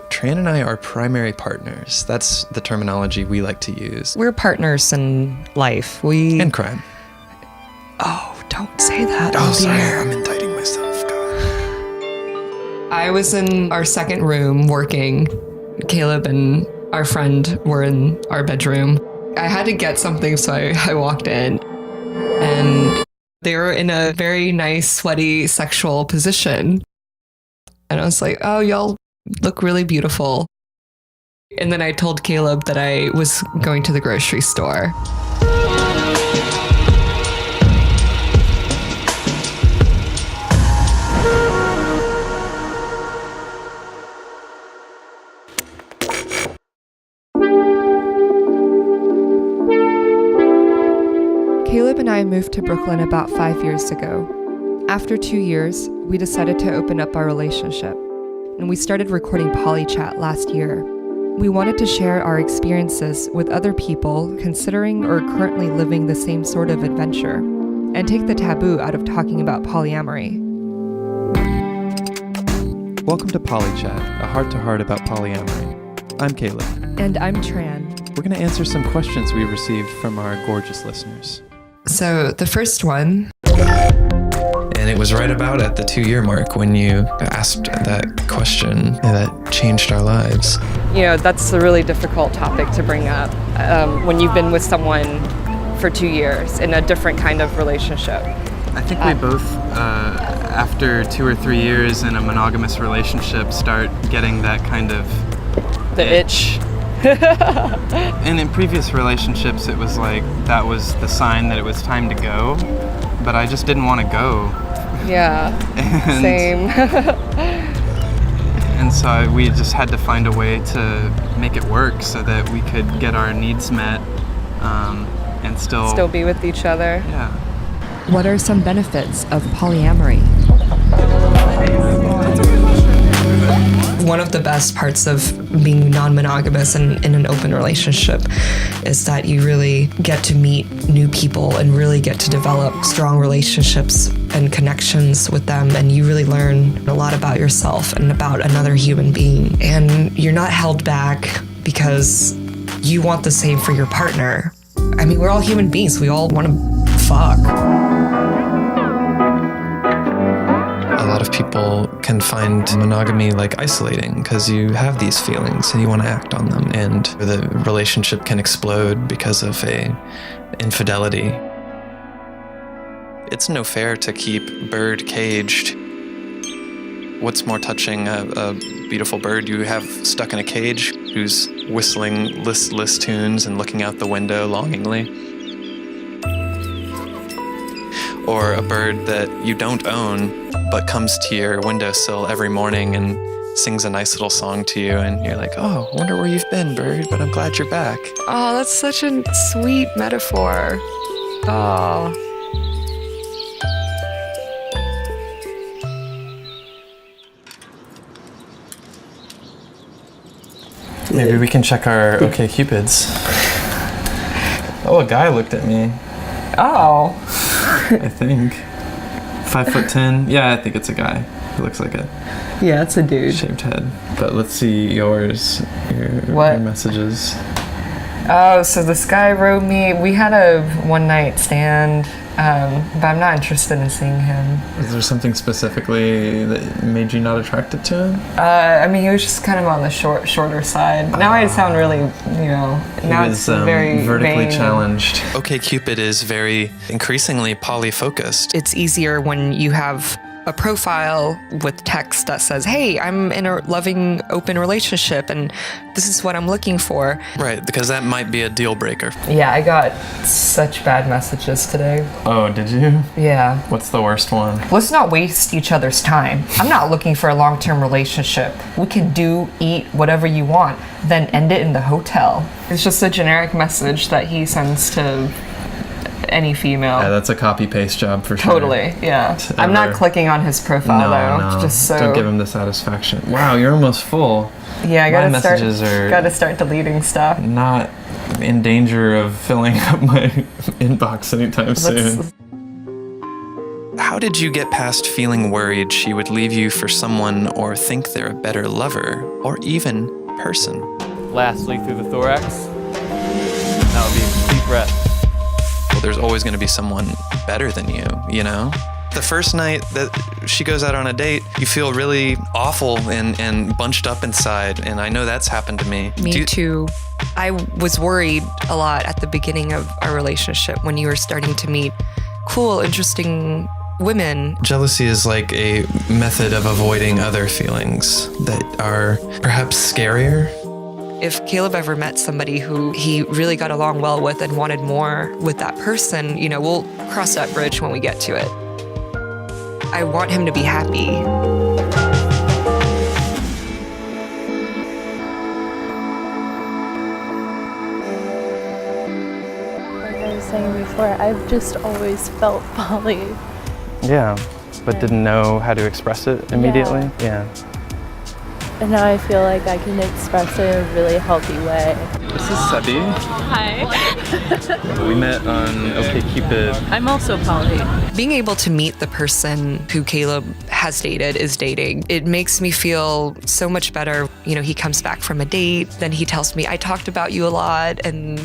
Tran and I are primary partners. That's the terminology we like to use. We're partners in life. And crime. Oh, don't say that. Oh, sorry. I'm indicting myself. God. I was in our second room working. Caleb and our friend were in our bedroom. I had to get something, so I walked in. And they were in a very nice, sweaty, sexual position. And I was like, oh, y'all look really beautiful. And then I told Caleb that I was going to the grocery store. Caleb and I moved to Brooklyn about 5 years ago. After 2 years, we decided to open up our relationship, and we started recording PolyChat last year. We wanted to share our experiences with other people considering or currently living the same sort of adventure, and take the taboo out of talking about polyamory. Welcome to PolyChat, a heart-to-heart about polyamory. I'm Caleb. And I'm Tran. We're going to answer some questions we received from our gorgeous listeners. So the first one. And it was right about at the 2-year mark when you asked that question that changed our lives. You know, that's a really difficult topic to bring up when you've been with someone for 2 years in a different kind of relationship. I think we both, after 2 or 3 years in a monogamous relationship, start getting that kind of itch. And in previous relationships, it was like that was the sign that it was time to go, but I just didn't want to go. Yeah, same. And so we just had to find a way to make it work so that we could get our needs met and still be with each other. Yeah. What are some benefits of polyamory? One of the best parts of being non-monogamous and in an open relationship is that you really get to meet new people and really get to develop strong relationships and connections with them, and you really learn a lot about yourself and about another human being. And you're not held back because you want the same for your partner. I mean, we're all human beings. We all want to fuck. A lot of people can find monogamy like isolating because you have these feelings and you want to act on them, and the relationship can explode because of a infidelity. It's no fair to keep bird caged. What's more touching, a beautiful bird you have stuck in a cage who's whistling listless tunes and looking out the window longingly? Or a bird that you don't own but comes to your windowsill every morning and sings a nice little song to you, and you're like, oh, I wonder where you've been, bird, but I'm glad you're back. Oh, that's such a sweet metaphor. Oh. Maybe we can check our OkCupids. Oh, a guy looked at me. Oh. I think. 5'10". Yeah, I think it's a guy. He looks like a Yeah, it's a dude. shaved head. But let's see yours. What? Your messages. Oh, so this guy wrote me. We had a one-night stand, but I'm not interested in seeing him. Is there something specifically that made you not attracted to him? I mean, he was just kind of on the shorter side. Now I sound really, now It's it's very vertically vain. challenged. OkCupid is very increasingly poly-focused. It's easier when you have a profile with text that says, hey, I'm in a loving, open relationship, and this is what I'm looking for. Right, because that might be a deal breaker. Yeah, I got such bad messages today. Oh, did you? Yeah. What's the worst one? Let's not waste each other's time. I'm not looking for a long-term relationship. We can eat whatever you want, then end it in the hotel. It's just a generic message that he sends to any female. Yeah, that's a copy-paste job for sure. Totally, yeah. I'm not clicking on his profile though. No. Just so. Don't give him the satisfaction. Wow, you're almost full. Yeah, I My gotta start. messages are Gotta start deleting stuff. not in danger of filling up my inbox anytime soon. How did you get past feeling worried she would leave you for someone or think they're a better lover or even person? Lastly, through the thorax. That would be a deep breath. Well, there's always going to be someone better than you, you know? The first night that she goes out on a date, you feel really awful and bunched up inside, and I know that's happened to me. Me too. I was worried a lot at the beginning of our relationship when you were starting to meet cool, interesting women. Jealousy is like a method of avoiding other feelings that are perhaps scarier. If Caleb ever met somebody who he really got along well with and wanted more with that person, you know, we'll cross that bridge when we get to it. I want him to be happy. Like I was saying before, I've just always felt poly. Yeah, but didn't know how to express it immediately. Yeah. And now I feel like I can express it in a really healthy way. This is Sebi. Hi. We met on OkCupid. I'm also poly. Being able to meet the person who Caleb has dated, is dating, it makes me feel so much better. You know, he comes back from a date, then he tells me, I talked about you a lot and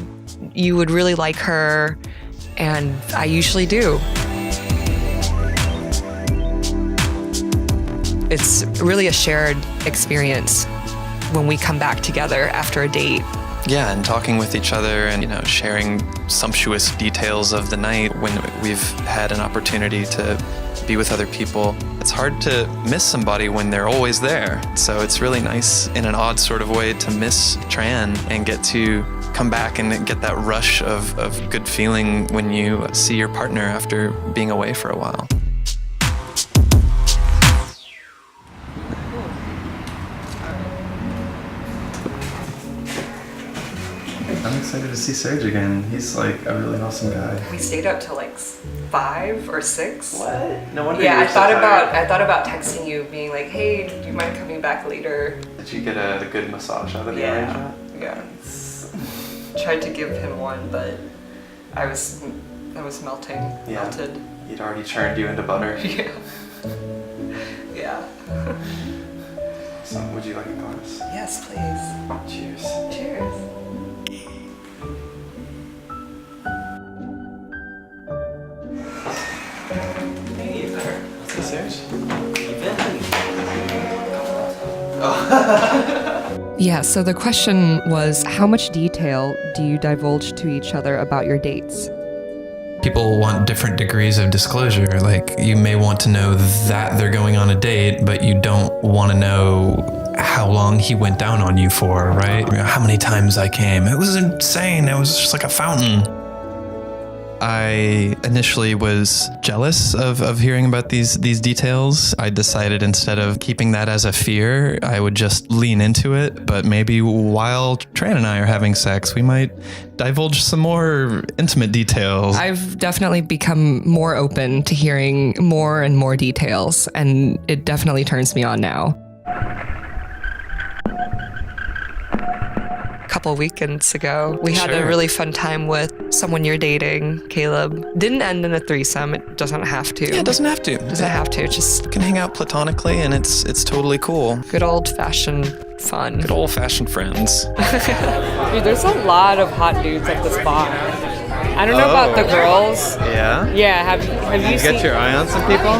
you would really like her. And I usually do. It's really a shared experience when we come back together after a date. Yeah, and talking with each other and, you know, sharing sumptuous details of the night when we've had an opportunity to be with other people. It's hard to miss somebody when they're always there. So it's really nice in an odd sort of way to miss Tran and get to come back and get that rush of good feeling when you see your partner after being away for a while. I'm excited to see Serge again. He's like a really awesome guy. We stayed up till like 5 or 6. What? No wonder. Yeah, I thought about texting you, being like, "Hey, do you mind coming back later?" Did you get a good massage out of the arrangement? Yeah. Tried to give him one, but I was melting. Yeah. Melted. He'd already churned you into butter. Yeah. Yeah. So, would you like a glass? Yes, please. Cheers. Cheers. Hey there. Hey, Serge. Yeah, so the question was, how much detail do you divulge to each other about your dates? People want different degrees of disclosure. Like, you may want to know that they're going on a date, but you don't want to know how long he went down on you for, right? How many times I came. It was insane. It was just like a fountain. I initially was jealous of hearing about these details. I decided instead of keeping that as a fear, I would just lean into it. But maybe while Tran and I are having sex, we might divulge some more intimate details. I've definitely become more open to hearing more and more details, and it definitely turns me on now. Couple weekends ago, we had a really fun time with someone you're dating, Caleb. Didn't end in a threesome. It doesn't have to. Yeah, it doesn't have to. Doesn't have to. Just You can hang out platonically, and it's totally cool. good old-fashioned fun. Good old-fashioned friends. Dude, there's a lot of hot dudes at this bar. I don't know about the girls. Yeah? Yeah, have you You seen? get your eye on some people?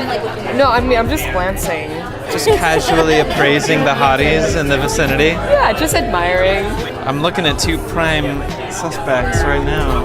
No, I mean I'm just glancing. Just casually appraising the hotties in the vicinity? Yeah, just admiring. I'm looking at 2 prime suspects right now.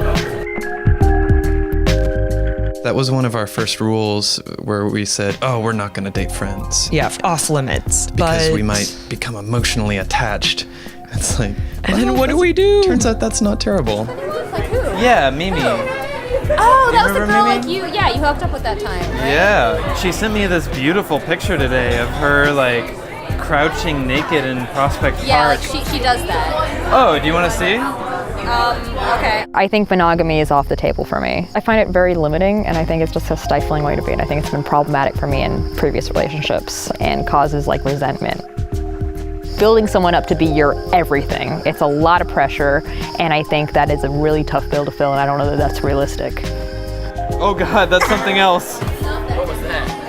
That was one of our first rules where we said, oh, we're not going to date friends. Yeah, off limits. Because but we might become emotionally attached. It's like, And then what do we do? turns out that's not terrible. Like who? Yeah, Mimi. Oh, that was the remember girl Mimi? like you. Yeah, you hooked up with that time. Right? Yeah, she sent me this beautiful picture today of her like crouching naked in Prospect Yeah, Park. like she does that. Oh, do you want to see? Okay. I think monogamy is off the table for me. I find it very limiting, and I think it's just a stifling way to be. And I think it's been problematic for me in previous relationships and causes like resentment. Building someone up to be your everything, it's a lot of pressure, and I think that is a really tough bill to fill, and I don't know that that's realistic. Oh God, that's something else.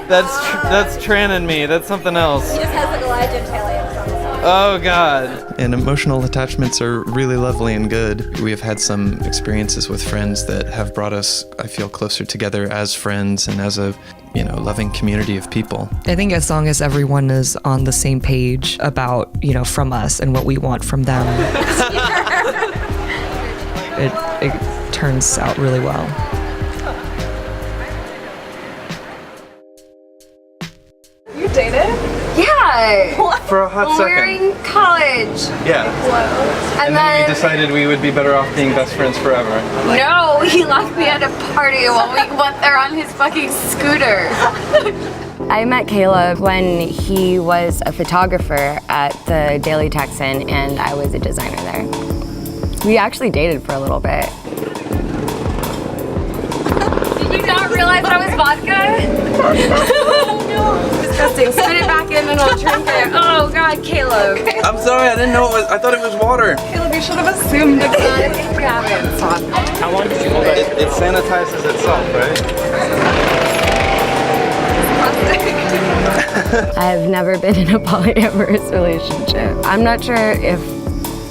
That's Tran and me. That's something else. He just has like a lot of genitalia on the side. Oh God. And emotional attachments are really lovely and good. We have had some experiences with friends that have brought us, I feel, closer together as friends and as a, loving community of people. I think as long as everyone is on the same page about, from us and what we want from them, it turns out really well. You dated? Yeah. For a hot When we were second. in college. Yeah. And then we then decided we would be better off being best friends forever. no, he left me at a party while we went there on his fucking scooter. I met Caleb when he was a photographer at the Daily Texan and I was a designer there. We actually dated for a little bit. Did you not realize that was vodka? Disgusting. Spit it back in and I'll drink it. Oh God, Caleb. I'm sorry, I didn't know it was. I thought it was water. Caleb, you should have assumed It's not a big habit. It's vodka. How long did you hold that? It sanitizes itself, right? I've never been in a polyamorous relationship. I'm not sure if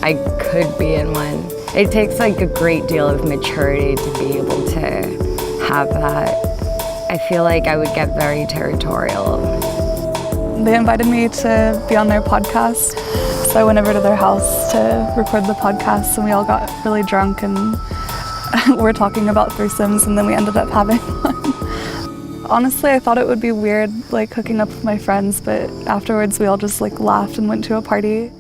I could be in one. It takes like a great deal of maturity to be able to have that. I feel like I would get very territorial. They invited me to be on their podcast, so I went over to their house to record the podcast, and we all got really drunk and we're talking about threesomes, and then we ended up having one. Honestly, I thought it would be weird, like hooking up with my friends, but afterwards we all just like laughed and went to a party.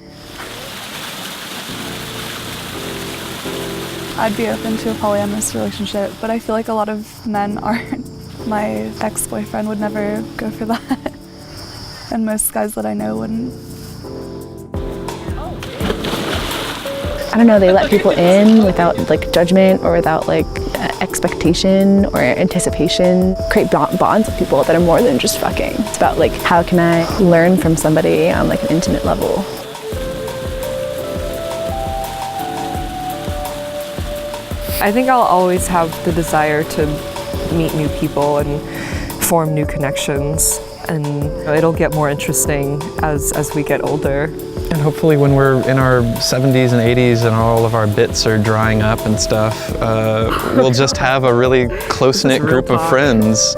I'd be open to a polyamorous relationship, but I feel like a lot of men aren't. My ex-boyfriend would never go for that, and most guys that I know wouldn't. I don't know, they let people in without like judgment or without like expectation or anticipation. Create bonds with people that are more than just fucking. It's about like, how can I learn from somebody on like an intimate level? I think I'll always have the desire to meet new people and form new connections, and it'll get more interesting as we get older. And hopefully when we're in our 70s and 80s and all of our bits are drying up and stuff, we'll just have a really close-knit group of friends,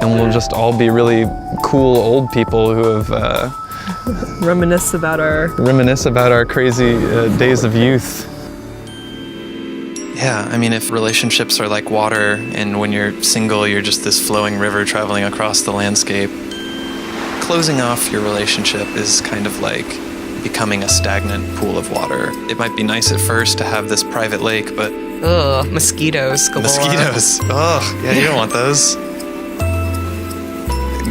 and we'll just all be really cool old people who have Reminisce about our crazy days of youth. Yeah, I mean, if relationships are like water, and when you're single, you're just this flowing river traveling across the landscape, closing off your relationship is kind of like becoming a stagnant pool of water. It might be nice at first to have this private lake, but... Ugh, mosquitoes galore. Mosquitoes. Oh, yeah, you don't want those.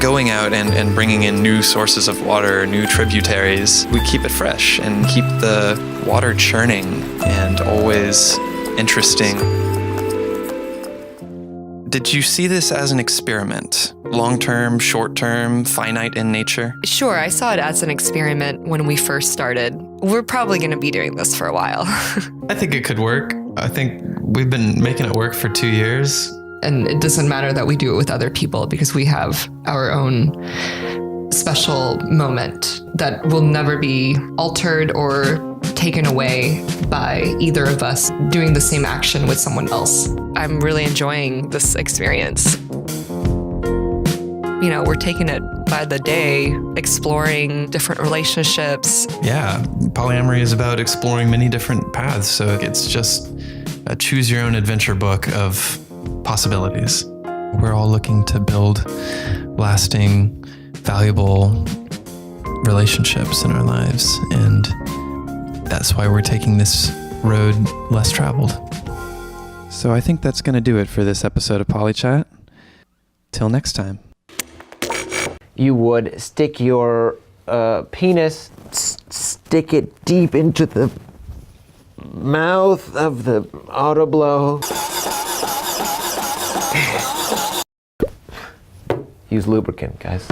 Going out and bringing in new sources of water, new tributaries, we keep it fresh and keep the water churning and always interesting. Did you see this as an experiment? Long-term, short-term, finite in nature? Sure, I saw it as an experiment when we first started. We're probably going to be doing this for a while. I think it could work. I think we've been making it work for 2 years. And it doesn't matter that we do it with other people because we have our own special moment that will never be altered or taken away by either of us doing the same action with someone else. I'm really enjoying this experience. You know, we're taking it by the day, exploring different relationships. Yeah, polyamory is about exploring many different paths, so it's just a choose your own adventure book of possibilities. We're all looking to build lasting, valuable relationships in our lives, and that's why we're taking this road less traveled. So I think that's going to do it for this episode of PolyChat. Till next time. You would stick your penis, stick it deep into the mouth of the auto blow. Use lubricant, guys.